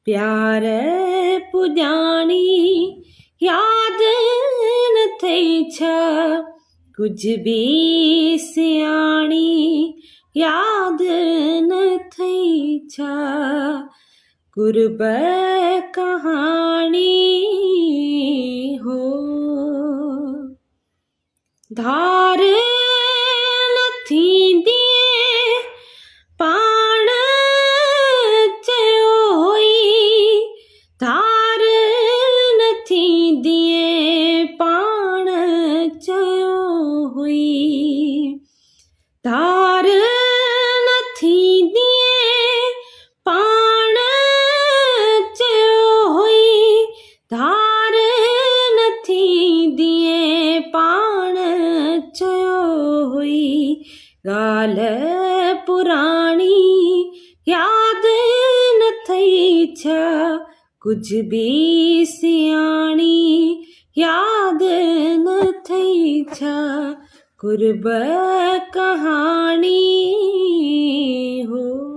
प्यार पुॼाणी याद न थई छा, कुछ भी सियाणी याद न थई छा, कुर्ब कहाणी हो। धार न थींदी पाण चयो हुई, धार न थींदी पाण चयो हुई, धार न थींदी पाण चयो हुई, धार न थींदी पाण चयो हुई, ॻाल्हि पुराणी याद न थई छा, कुछ भी सियाणी याद न थई छा, कुर्ब कहाणी हो।